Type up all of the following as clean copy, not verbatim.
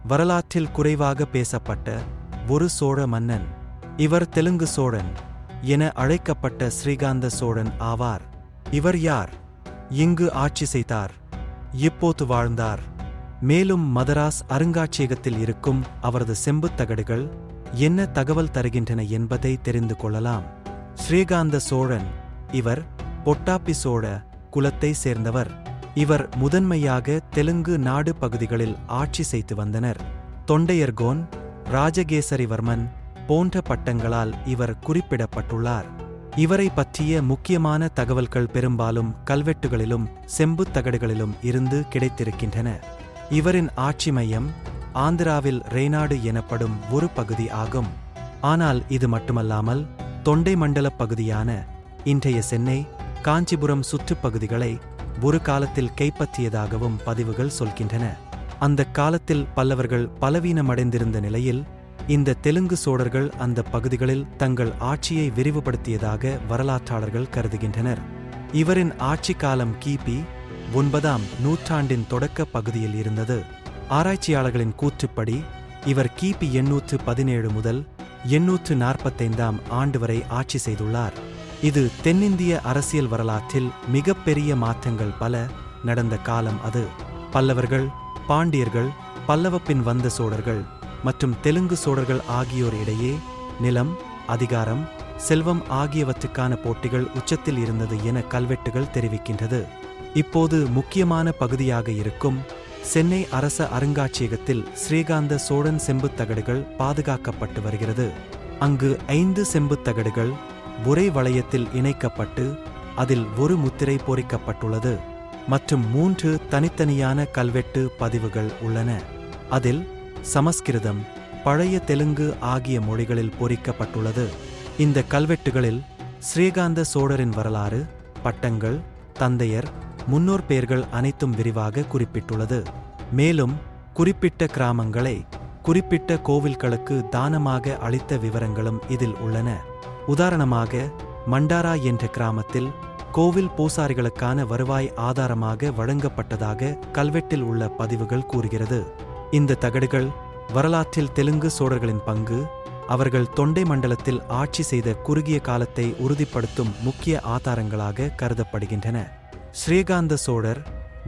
வரலாற்றில் குறைவாக பேசப்பட்ட ஒரு சோழ மன்னன். இவர் தெலுங்கு சோழன் என அழைக்கப்பட்ட ஸ்ரீகாந்த சோழன் ஆவார். இவர் யார்? இங்கு ஆட்சி செய்தார்? எப்போது வாழ்ந்தார்? மேலும் மதராஸ் அருங்காட்சியகத்தில் இருக்கும் அவரது செம்புத் தகடுகள் என்ன தகவல் தருகின்றன என்பதை தெரிந்து கொள்ளலாம். ஸ்ரீகாந்த சோழன். இவர் பொட்டாப்பி சோழ குலத்தை சேர்ந்தவர். இவர் முதன்மையாக தெலுங்கு நாடு பகுதிகளில் ஆட்சி செய்து வந்தனர். தொண்டையர்கோன், ராஜகேசரிவர்மன் போன்ற பட்டங்களால் இவர் குறிப்பிடப்பட்டுள்ளார். இவரை பற்றிய முக்கியமான தகவல்கள் பெரும்பாலும் கல்வெட்டுகளிலும் செம்புத் தகடுகளிலும் இருந்து கிடைத்திருக்கின்றன. இவரின் ஆட்சி மையம் ஆந்திராவில் ரேனாடு எனப்படும் ஒரு பகுதி ஆகும். ஆனால் இது மட்டுமல்லாமல் தொண்டை மண்டலப் பகுதியான இன்றைய சென்னை, காஞ்சிபுரம் சுற்றுப்பகுதிகளை ஒரு காலத்தில் கைப்பற்றியதாகவும் பதிவுகள் சொல்கின்றன. அந்த காலத்தில் பல்லவர்கள் பலவீனமடைந்திருந்த நிலையில் இந்த தெலுங்கு சோழர்கள் அந்த பகுதிகளில் தங்கள் ஆட்சியை விரிவுபடுத்தியதாக வரலாற்றாளர்கள் கருதுகின்றனர். இவரின் ஆட்சி காலம் கிபி 9ஆம் நூற்றாண்டின் தொடக்க பகுதியில் இருந்தது. ஆராய்ச்சியாளர்களின் கூற்றுப்படி இவர் கிபி 817 முதல் 845ஆம் ஆண்டு வரை ஆட்சி செய்துள்ளார். இது தென்னிந்திய அரசியல் வரலாற்றில் மிகப்பெரிய மாற்றங்கள் பல நடந்த காலம் அது. பல்லவர்கள், பாண்டியர்கள், பல்லவப்பின் வந்த சோழர்கள் மற்றும் தெலுங்கு சோழர்கள் ஆகியோர் இடையே நிலம், அதிகாரம், செல்வம் ஆகியவற்றுக்கான போட்டிகள் உச்சத்தில் இருந்தது என கல்வெட்டுகள் தெரிவிக்கின்றது. இப்போது முக்கியமான பகுதியாக இருக்கும் சென்னை அரச அருங்காட்சியகத்தில் ஸ்ரீகாந்த சோழன் செம்புத் தகடுகள் பாதுகாக்கப்பட்டு வருகிறது. அங்கு 5 செம்புத் தகடுகள் ஒரே வளையத்தில் இணைக்கப்பட்டு அதில் ஒரு முத்திரை பொறிக்கப்பட்டுள்ளது மற்றும் 3 தனித்தனியான கல்வெட்டு பதிவுகள் உள்ளன. அதில் சமஸ்கிருதம், பழைய தெலுங்கு ஆகிய மொழிகளில் பொறிக்கப்பட்டுள்ளது. இந்த கல்வெட்டுகளில் ஸ்ரீகாந்த சோழரின் வரலாறு, பட்டங்கள், தந்தையர், முன்னோர் பெயர்கள் அனைத்தும் விரிவாக குறிப்பிட்டுள்ளது. மேலும் குறிப்பிட்ட கிராமங்களை குறிப்பிட்ட கோவில்களுக்கு தானமாக அளித்த விவரங்களும் இதில் உள்ளன. உதாரணமாக மண்டாரா என்ற கிராமத்தில் கோவில் பூசாரிகளுக்கான வருவாய் ஆதாரமாக வழங்கப்பட்டதாக கல்வெட்டில் உள்ள பதிவுகள் கூறுகிறது. இந்த தகடுகள் வரலாற்றில் தெலுங்கு சோழர்களின் பங்கு, அவர்கள் தொண்டை மண்டலத்தில் ஆட்சி செய்த குறுகிய காலத்தை உறுதிப்படுத்தும் முக்கிய ஆதாரங்களாக கருதப்படுகின்றன. ஸ்ரீகாந்த சோழர்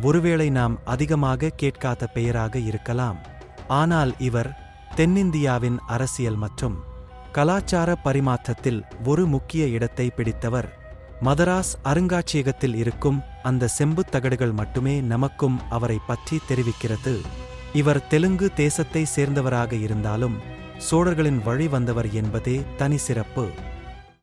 ஒருவேளை நாம் அதிகமாக கேட்காத பெயராக இருக்கலாம். ஆனால் இவர் தென்னிந்தியாவின் அரசியல் மற்றும் கலாச்சார பரிமாற்றத்தில் ஒரு முக்கிய இடத்தை பிடித்தவர். மதராஸ் அருங்காட்சியகத்தில் இருக்கும் அந்த செம்புத் தகடுகள் மட்டுமே நமக்கும் அவரை பற்றி தெரிவிக்கிறது. இவர் தெலுங்கு தேசத்தை சேர்ந்தவராக இருந்தாலும் சோழர்களின் வழி வந்தவர் என்பதே தனி சிறப்பு.